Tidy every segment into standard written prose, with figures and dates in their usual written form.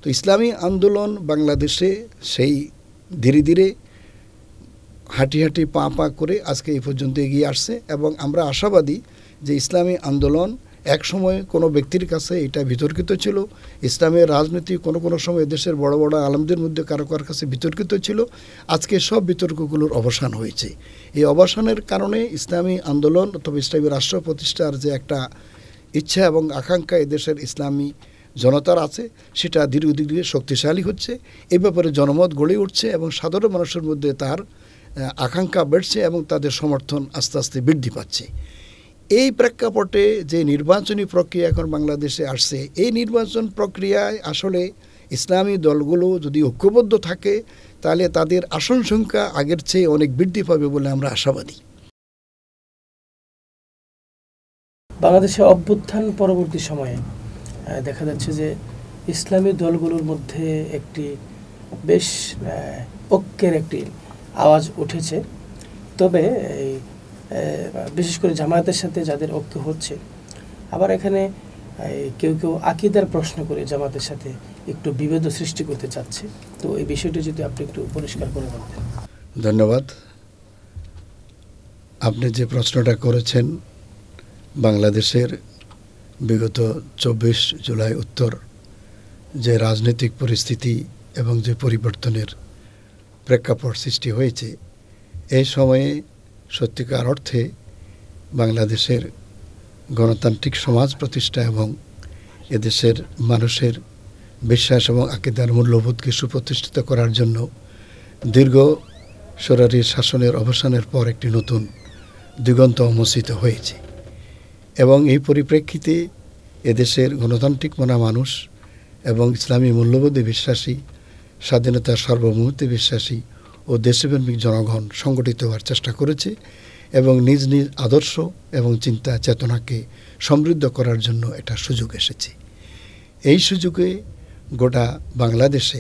তো ইসলামী আন্দোলন বাংলাদেশে সেই ধীরে ধীরে হাঁটি হাঁটি পা পা করে আজকে এই পর্যন্ত এগিয়ে আসছে, এবং আমরা আশাবাদী যে ইসলামী আন্দোলন এক সময় কোনো ব্যক্তির কাছে এটা বিতর্কিত ছিল। ইসলামের রাজনীতি কোনো কোনো সময় দেশের বড় বড় আলেমদের মধ্যে কারো কারো কাছে বিতর্কিত ছিল। আজকে সব বিতর্কগুলোর অবসান হয়েছে। এই অবসানের কারণে ইসলামী আন্দোলন অথবা ইসলামী রাষ্ট্র প্রতিষ্ঠার যে একটা ইচ্ছা এবং আকাঙ্ক্ষা এদেশের ইসলামী জনতার আছে, সেটা ধীরে ধীরে শক্তিশালী হচ্ছে। এই ব্যাপারে জনমত গড়ে উঠছে এবং সাধারণ মানুষের মধ্যে তার আকাঙ্ক্ষা বেড়ছে এবং তাদের সমর্থন আস্তে আস্তে বৃদ্ধি পাচ্ছে। এই প্রেক্ষাপটে যে নির্বাচনী প্রক্রিয়া এখন বাংলাদেশে আসছে, এই নির্বাচন প্রক্রিয়ায় আসলে ইসলামী দলগুলো যদি ঐক্যবদ্ধ থাকে তাহলে তাদের আসন সংখ্যা আগের চেয়ে অনেক বৃদ্ধি পাবে বলে আমরা আশাবাদী। বাংলাদেশে অভ্যুত্থান পরবর্তী সময়ে দেখা যাচ্ছে যে ইসলামী দলগুলোর মধ্যে একটি বেশ ঐক্যের একটি আওয়াজ উঠেছে। তবে এই বিশেষ করে জামায়াতের সাথে যাদের ঐক্য হচ্ছে, আবার এখানে কেউ কেউ আকীদার প্রশ্ন করে জামায়াতের সাথে একটু বিভেদ সৃষ্টি করতে চাচ্ছে। তো এই বিষয়টি যদি আপনি একটু পরিষ্কার করে বলতেন। ধন্যবাদ। আপনি যে প্রশ্নটা করেছেন, বাংলাদেশের বিগত 24 জুলাই উত্তর যে রাজনৈতিক পরিস্থিতি এবং যে পরিবর্তনের প্রেক্ষাপট সৃষ্টি হয়েছে, এই সময়ে সত্যিকার অর্থে বাংলাদেশের গণতান্ত্রিক সমাজ প্রতিষ্ঠা এবং এদেশের মানুষের বিশ্বাস এবং আকীদার মূল্যবোধকে সুপ্রতিষ্ঠিত করার জন্য দীর্ঘ সরকারি শাসনের অবসানের পর একটি নতুন দিগন্ত উন্মোচিত হয়েছে। এবং এই পরিপ্রেক্ষিতে এদেশের গণতান্ত্রিক মনা মানুষ এবং ইসলামী মূল্যবোধে বিশ্বাসী, স্বাধীনতার সার্বভৌমত্বে বিশ্বাসী ও দেশপ্রেমিক জনগণ সংগঠিত হওয়ার চেষ্টা করেছে এবং নিজ নিজ আদর্শ এবং চিন্তা চেতনাকে সমৃদ্ধ করার জন্য একটা সুযোগ এসেছে। এই সুযোগে গোটা বাংলাদেশে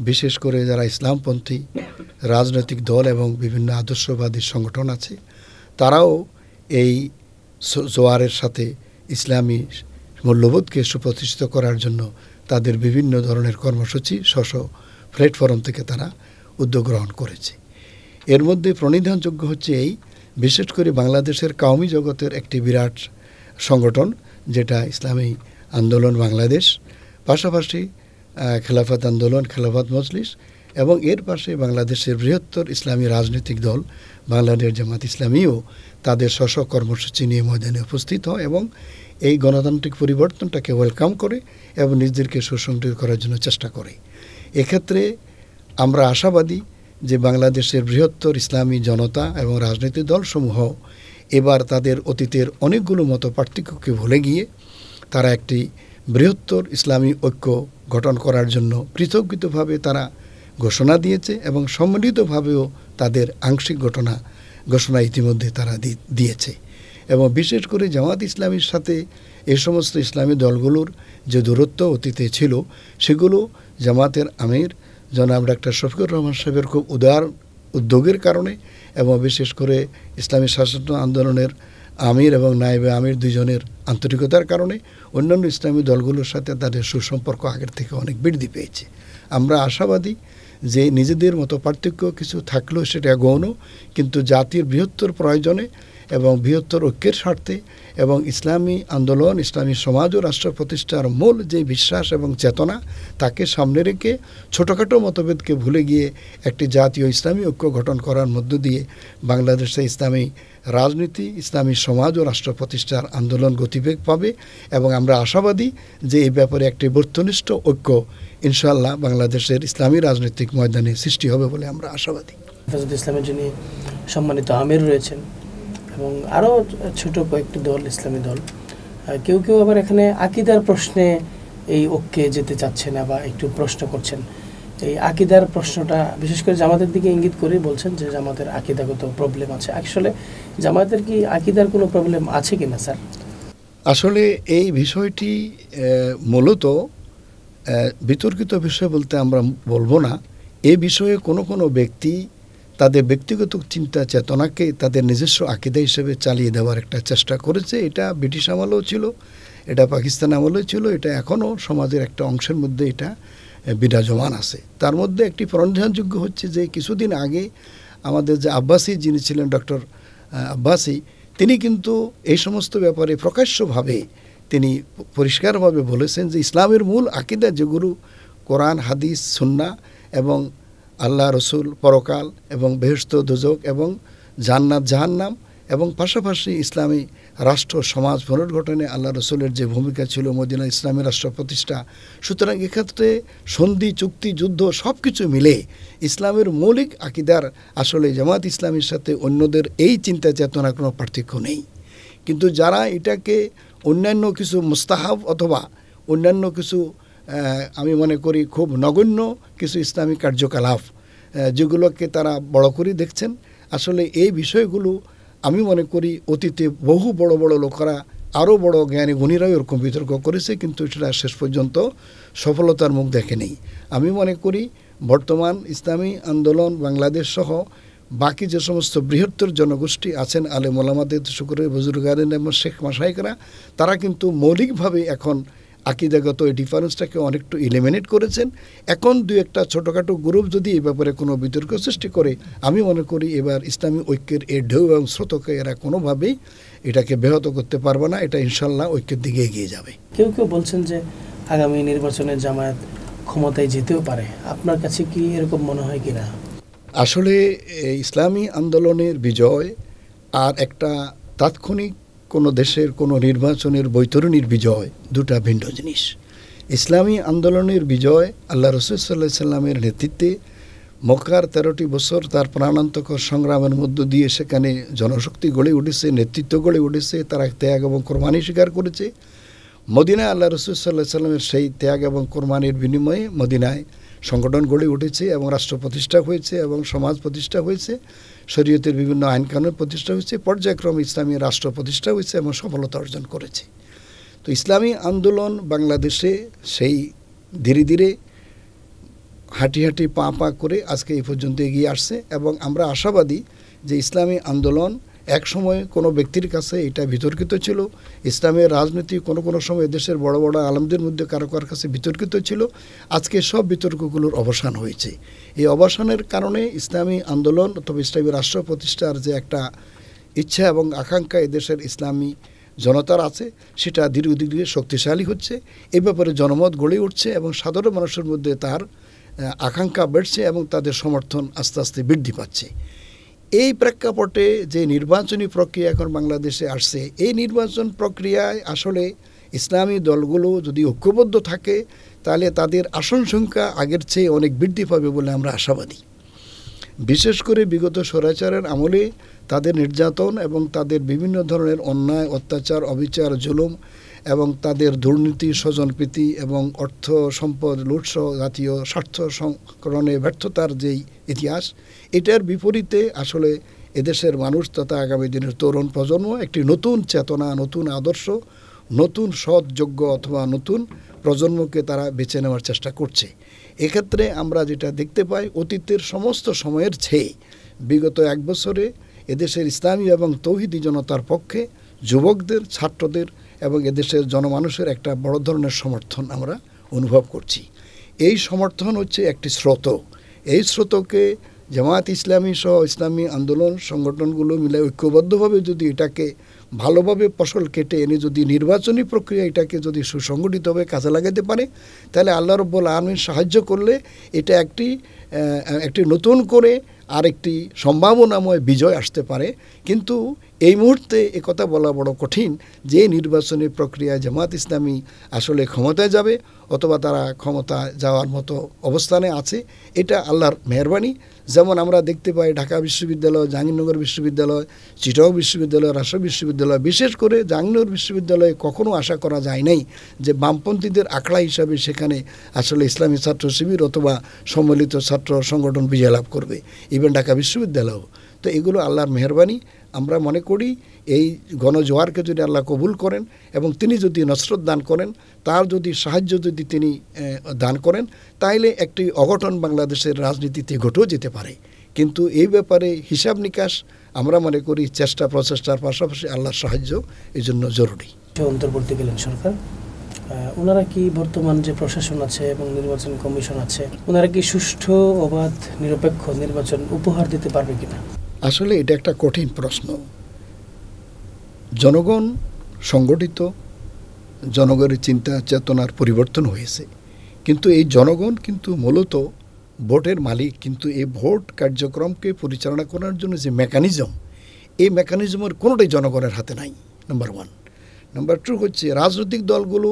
বিশেষ করে যারা ইসলামপন্থী রাজনৈতিক দল এবং বিভিন্ন আদর্শবাদী সংগঠন আছে, তারাও এই জোয়ারের সাথে ইসলামী মূল্যবোধকে সুপ্রতিষ্ঠিত করার জন্য তাদের বিভিন্ন ধরনের কর্মসূচি স্ব প্ল্যাটফর্ম থেকে তারা উদ্যোগ গ্রহণ করেছে। এর মধ্যে প্রণিধানযোগ্য হচ্ছে এই বিশেষ করে বাংলাদেশের কওমি জগতের একটি বিরাট সংগঠন যেটা ইসলামী আন্দোলন বাংলাদেশ, পাশাপাশি খেলাফত আন্দোলন, খেলাফত মজলিস, এবং এর পাশে বাংলাদেশের বৃহত্তর ইসলামী রাজনৈতিক দল বাংলাদেশ জামাত ইসলামীও তাদের স্ব কর্মসূচি নিয়ে ময়দানে উপস্থিত হয় এবং এই গণতান্ত্রিক পরিবর্তনটাকে ওয়েলকাম করে এবং নিজেদেরকে সুসংগঠিত করার জন্য চেষ্টা করে। এক্ষেত্রে আমরা আশাবাদী যে বাংলাদেশের বৃহত্তর ইসলামী জনতা এবং রাজনৈতিক দলসমূহ এবার তাদের অতীতের অনেকগুলো মতো পার্থক্যকে ভুলে গিয়ে তারা একটি বৃহত্তর ইসলামী ঐক্য গঠন করার জন্য পৃথকভাবে তারা ঘোষণা দিয়েছে এবং সম্মিলিতভাবেও তাদের আংশিক ঘোষণা ইতিমধ্যে তারা দিয়েছে। এবং বিশেষ করে জামাত ইসলামীর সাথে এই সমস্ত ইসলামী দলগুলোর যে দূরত্ব অতীতে ছিল, সেগুলো জামাতের আমির জনাব ডাক্তার শফিকুর রহমান সাহেবের খুব উদার উদ্যোগের কারণে এবং বিশেষ করে ইসলামী শাসন আন্দোলনের আমির এবং নায়েবে আমির দুইজনের আন্তরিকতার কারণে অন্যান্য ইসলামী দলগুলোর সাথে তাদের সুসম্পর্ক আগের থেকে অনেক বৃদ্ধি পেয়েছে। আমরা আশাবাদী যে নিজেদের মতো পার্থক্য কিছু থাকলেও সেটা গৌণ, কিন্তু জাতির বৃহত্তর প্রয়োজনে এবং বৃহত্তর ঐক্যের স্বার্থে এবং ইসলামী আন্দোলন, ইসলামী সমাজ ও রাষ্ট্র প্রতিষ্ঠার মূল যে বিশ্বাস এবং চেতনা, তাকে সামনে রেখে ছোটোখাটো মতভেদকে ভুলে গিয়ে একটি জাতীয় ইসলামী ঐক্য গঠন করার মধ্য দিয়ে বাংলাদেশে ইসলামী রাজনীতি, ইসলামী সমাজ ও রাষ্ট্র প্রতিষ্ঠার আন্দোলন গতিবেগ পাবে এবং আমরা আশাবাদী যে এই ব্যাপারে একটি বস্তুনিষ্ঠ ঐক্য ইনশাআল্লাহ বাংলাদেশের ইসলামী রাজনৈতিক ময়দানে সৃষ্টি হবে বলে আমরা আশাবাদী। হেফাজত ইসলামের যিনি সম্মানিত আমির রয়েছেন এবং আরও ছোট কয়েকটি দল, ইসলামী দল, কেউ কেউ আবার এখানে আকীদার প্রশ্নে এই ঐক্যে যেতে চাচ্ছে না বা একটু প্রশ্ন করছেন। এই আকীদার প্রশ্নটা বিশেষ করে জামাতের দিকে ইঙ্গিত করে বলছেন যে জামাতের আকীদাগত প্রবলেম আছে। আসলে জামাতের কি আকীদার কোনো প্রবলেম আছে কিনা স্যার? আসলে এই বিষয়টি মূলত বিতর্কিত বিষয় বলতে আমরা বলবো না। এ বিষয়ে কোনো ব্যক্তি তাদের ব্যক্তিগত চিন্তা চেতনাকে তাদের নিজস্ব আকীদা হিসেবে চালিয়ে দেওয়ার একটা চেষ্টা করেছে। এটা ব্রিটিশ আমলেও ছিল এটা পাকিস্তান আমলে ছিল, এটা এখনও সমাজের একটা অংশের মধ্যে এটা বিরাজমান আছে। তার মধ্যে একটি প্রণোদনাযোগ্য হচ্ছে যে কিছুদিন আগে আমাদের যে আব্বাসী যিনি ছিলেন ডক্টর আব্বাসী, তিনি কিন্তু এই সমস্ত ব্যাপারে প্রকাশ্যভাবে তিনি পরিষ্কারভাবে বলেছেন যে ইসলামের মূল আকীদা যেগুলো কোরআন, হাদিস, সুন্নাহ এবং আল্লাহ, রসুল, পরকাল এবং বেহেশত, দোজখ এবং জান্নাত, জাহান্নাম এবং পাশাপাশি ইসলামী রাষ্ট্র সমাজ পুনর্গঠনে আল্লাহ রসুলের যে ভূমিকা ছিল মদিনা ইসলামী রাষ্ট্র প্রতিষ্ঠা। সুতরাং এক্ষেত্রে সন্ধি, চুক্তি, যুদ্ধ সব কিছু মিলে ইসলামের মৌলিক আকীদার আসলে জামাত ইসলামীর সাথে অন্যদের এই চিন্তা চেতনার কোনো পার্থক্য নেই। কিন্তু যারা এটাকে অন্যান্য কিছু মুস্তাহাব অথবা অন্যান্য কিছু আমি মনে করি খুব নগণ্য কিছু ইসলামী কার্যকলাপ যেগুলোকে তারা বড় করে দেখছেন, আসলে এই বিষয়গুলো আমি মনে করি অতীতে বহু বড় বড় লোকেরা, আরও বড় জ্ঞানী গুণীরাও এরকম বিতর্ক করেছে, কিন্তু সেটা শেষ পর্যন্ত সফলতার মুখ দেখেনি। আমি মনে করি বর্তমান ইসলামী আন্দোলন বাংলাদেশ সহ বাকি যে সমস্ত বৃহত্তর জনগোষ্ঠী আছেন, আলেম ওলামাদের শুকরে বুজুর্গারেন এবং শেখ মাশায়েখরা, তারা কিন্তু মৌলিকভাবে এখন আকীদাগত এই ডিফারেন্সটাকে অনেকটু ইলিমিনেট করেছেন। এখন দুই একটা ছোটোখাটো গ্রুপ যদি এই ব্যাপারে কোনো বিতর্ক সৃষ্টি করে, আমি মনে করি এবার ইসলামী ঐক্যের এই ঢেউ এবং স্রোতকে এরা কোনোভাবেই এটাকে ব্যাহত করতে পারবে না। এটা ইনশাল্লাহ ঐক্যের দিকে এগিয়ে যাবে। কেউ কেউ বলছেন যে আগামী নির্বাচনে জামায়াত ক্ষমতায় যেতেও পারে, আপনার কাছে কি এরকম মনে হয় কিনা? আসলে ইসলামী আন্দোলনের বিজয় আর একটা তাৎক্ষণিক কোনো দেশের কোনো নির্বাচনের বৈতরণীর বিজয় দুটা ভিন্ন জিনিস। ইসলামী আন্দোলনের বিজয় আল্লাহ রসুল সাল্লাল্লাহু আলাইহি সাল্লামের নেতৃত্বে মক্কার 13টি বছর তার প্রাণান্তকর সংগ্রামের মধ্য দিয়ে সেখানে জনশক্তি গড়ে উঠেছে, নেতৃত্ব গড়ে উঠেছে, তারা ত্যাগ এবং কোরবানি স্বীকার করেছে। মদিনায় আল্লাহ রসুল সাল্লাল্লাহু আলাইহি সাল্লামের সেই ত্যাগ এবং কোরবানির বিনিময়ে মদিনায় সংগঠন গড়ে উঠেছে এবং রাষ্ট্র প্রতিষ্ঠা হয়েছে এবং সমাজ প্রতিষ্ঠা হয়েছে, শরীয়তের বিভিন্ন আইনকানুন প্রতিষ্ঠা হয়েছে, পর্যায়ক্রমে ইসলামী রাষ্ট্র প্রতিষ্ঠা হয়েছে এবং সফলতা অর্জন করেছে। তো ইসলামী আন্দোলন বাংলাদেশে সেই ধীরে ধীরে হাঁটি হাঁটি পা পা করে আজকে এই পর্যন্ত এগিয়ে আসছে এবং আমরা আশাবাদী যে ইসলামী আন্দোলন এক সময় কোনো ব্যক্তির কাছে এটা বিতর্কিত ছিল। ইসলামের রাজনীতি কোনো সময় দেশের বড় বড় আলেমদের মধ্যে কারো কারোর কাছে বিতর্কিত ছিল। আজকে সব বিতর্কগুলোর অবসান হয়েছে। এই অবসানের কারণে ইসলামী আন্দোলন অথবা ইসলামী রাষ্ট্র প্রতিষ্ঠার যে একটা ইচ্ছা এবং আকাঙ্ক্ষা এদেশের ইসলামী জনতার আছে, সেটা ধীরে ধীরে শক্তিশালী হচ্ছে। এই ব্যাপারে জনমত গড়ে উঠছে এবং সাধারণ মানুষের মধ্যে তার আকাঙ্ক্ষা বেড়ছে এবং তাদের সমর্থন আস্তে আস্তে বৃদ্ধি পাচ্ছে। এই প্রেক্ষাপটে যে নির্বাচনী প্রক্রিয়া এখন বাংলাদেশে আসছে, এই নির্বাচন প্রক্রিয়ায় আসলে ইসলামী দলগুলো যদি ঐক্যবদ্ধ থাকে তাহলে তাদের আসন সংখ্যা আগের চেয়ে অনেক বৃদ্ধি পাবে বলে আমরা আশাবাদী। বিশেষ করে বিগত স্বৈরাচারের আমলে তাদের নির্যাতন এবং তাদের বিভিন্ন ধরনের অন্যায়, অত্যাচার, অবিচার, জুলুম এবং তাদের দুর্নীতি, স্বজনপ্রীতি এবং অর্থ সম্পদ লুটসহ জাতীয় স্বার্থ সংকলনে ব্যর্থতার যেই ইতিহাস, এটার বিপরীতে আসলে এদেশের মানুষ তথা আগামী দিনের তরুণ প্রজন্ম একটি নতুন চেতনা, নতুন আদর্শ, নতুন সৎ, যোগ্য অথবা নতুন প্রজন্মকে তারা বেছে নেওয়ার চেষ্টা করছে। এক্ষেত্রে আমরা যেটা দেখতে পাই, অতীতের সমস্ত সময়ের চেয়ে বিগত এক বছরে এদেশের ইসলামী এবং তৌহিদি জনতার পক্ষে যুবকদের, ছাত্রদের এবং এদেশের জনমানুষের একটা বড় ধরনের সমর্থন আমরা অনুভব করছি। এই সমর্থন হচ্ছে একটি স্রোত। এই স্রোতকে জামায়াত ইসলামী সহ ইসলামী আন্দোলন সংগঠনগুলো মিলে ঐক্যবদ্ধভাবে যদি এটাকে ভালোভাবে ফসল কেটে এনে যদি নির্বাচনী প্রক্রিয়া এটাকে যদি সুসংগঠিতভাবে কাজে লাগাতে পারে, তাহলে আল্লাহ রাব্বুল আলামিন সাহায্য করলে এটা একটি নতুন করে আরেকটি সম্ভাবনাময় বিজয় আসতে পারে। কিন্তু এই মুহূর্তে একথা বলা বড় কঠিন যে নির্বাচনী প্রক্রিয়ায় জামাত ইসলামী আসলে ক্ষমতায় যাবে অথবা তারা ক্ষমতা যাওয়ার মতো অবস্থানে আছে। এটা আল্লাহর মেহেরবানি। যেমন আমরা দেখতে পাই ঢাকা বিশ্ববিদ্যালয়, জাহাঙ্গীরনগর বিশ্ববিদ্যালয়, চিটাগং বিশ্ববিদ্যালয়, রাজশাহী বিশ্ববিদ্যালয়, বিশেষ করে জাহাঙ্গীরনগর বিশ্ববিদ্যালয়ে কখনো আশা করা যায় নাই যে বামপন্থীদের আখড়া হিসাবে সেখানে আসলে ইসলামী ছাত্র শিবির অথবা সম্মিলিত ছাত্র সংগঠন বিজয় লাভ করবে, ইভেন ঢাকা বিশ্ববিদ্যালয়ও। তো এগুলো আল্লাহর মেহেরবানি। আমরা মনে করি এই গণজোয়ারকে যদি আল্লাহ কবুল করেন এবং তিনি যদি নসরত দান করেন, তার যদি সাহায্য যদি তিনি দান করেন, তাইলে একটি অঘটন বাংলাদেশের রাজনীতিতে ঘটেও যেতে পারে। কিন্তু এই ব্যাপারে হিসাব নিকাশ আমরা মনে করি চেষ্টা প্রচেষ্টার পাশাপাশি আল্লাহর সাহায্য এই জন্য জরুরি। অন্তর্বর্তীকালীন সরকার, ওনারা কি বর্তমান যে প্রশাসন আছে এবং নির্বাচন কমিশন আছে, ওনারা কি সুষ্ঠু অবাধ নিরপেক্ষ নির্বাচন উপহার দিতে পারবে কিনা? আসলে এটা একটা কঠিন প্রশ্ন। জনগণ সংগঠিত, জনগণের চিন্তা চেতনার পরিবর্তন হয়েছে, কিন্তু এই জনগণ কিন্তু মূলত ভোটের মালিক। কিন্তু এই ভোট কার্যক্রমকে পরিচালনা করার জন্য যে মেকানিজম, এই মেকানিজমের কোনোটাই জনগণের হাতে নাই, নাম্বার ওয়ান। নাম্বার টু হচ্ছে রাজনৈতিক দলগুলো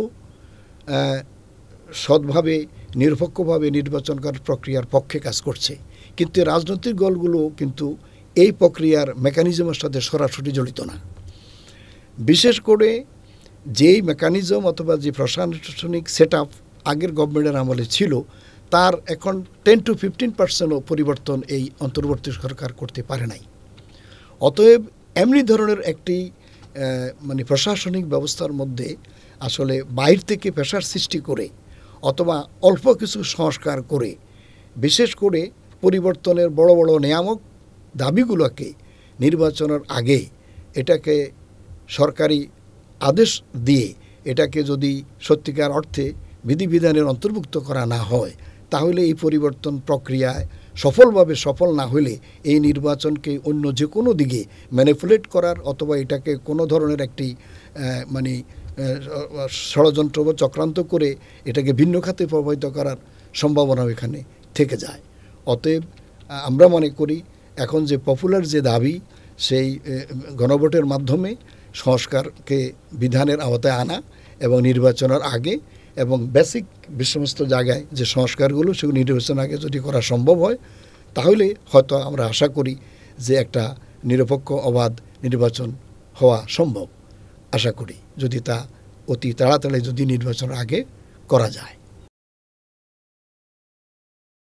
সৎভাবে নিরপেক্ষভাবে নির্বাচন করার প্রক্রিয়ার পক্ষে কাজ করছে, কিন্তু রাজনৈতিক দলগুলো কিন্তু এই প্রক্রিয়ার মেকানিজমের সাথে সরাসরি জড়িত না। বিশেষ করে যেই মেকানিজম অথবা যে প্রশাসনিক সেট আপ আগের গভর্নমেন্টের আমলে ছিল, তার এখন 10-15% পরিবর্তন এই অন্তর্বর্তী সরকার করতে পারে নাই। অতএব এমনি ধরনের একটি মানে প্রশাসনিক ব্যবস্থার মধ্যে আসলে বাইরে থেকে প্রেশার সৃষ্টি করে অথবা অল্প কিছু সংস্কার করে, বিশেষ করে পরিবর্তনের বড় বড় নিয়ামক দাবিগুলোকে নির্বাচনের আগে এটাকে সরকারি আদেশ দিয়ে এটাকে যদি সত্যিকার অর্থে বিধিবিধানের অন্তর্ভুক্ত করা না হয়, তাহলে এই পরিবর্তন প্রক্রিয়ায় সফলভাবে সফল না হলে এই নির্বাচনকে অন্য যে কোনো দিকে ম্যানিপুলেট করার অথবা এটাকে কোনো ধরনের একটি মানে ষড়যন্ত্র বা চক্রান্ত করে এটাকে ভিন্ন খাতে প্রভাবিত করার সম্ভাবনাও এখানে থেকে যায়। অতএব আমরা মনে করি এখন যে পপুলার যে দাবি, সেই গণভোটের মাধ্যমে সংস্কারকে বিধানের আওতায় আনা এবং নির্বাচনের আগে এবং বেসিক সমস্ত জায়গায় যে সংস্কারগুলো সেগুলো নির্বাচনের আগে যদি করা সম্ভব হয়, তাহলে হয়তো আমরা আশা করি যে একটা নিরপেক্ষ অবাধ নির্বাচন হওয়া সম্ভব। আশা করি যদি তা অতি তাড়াতাড়ি যদি নির্বাচনের আগে করা যায়।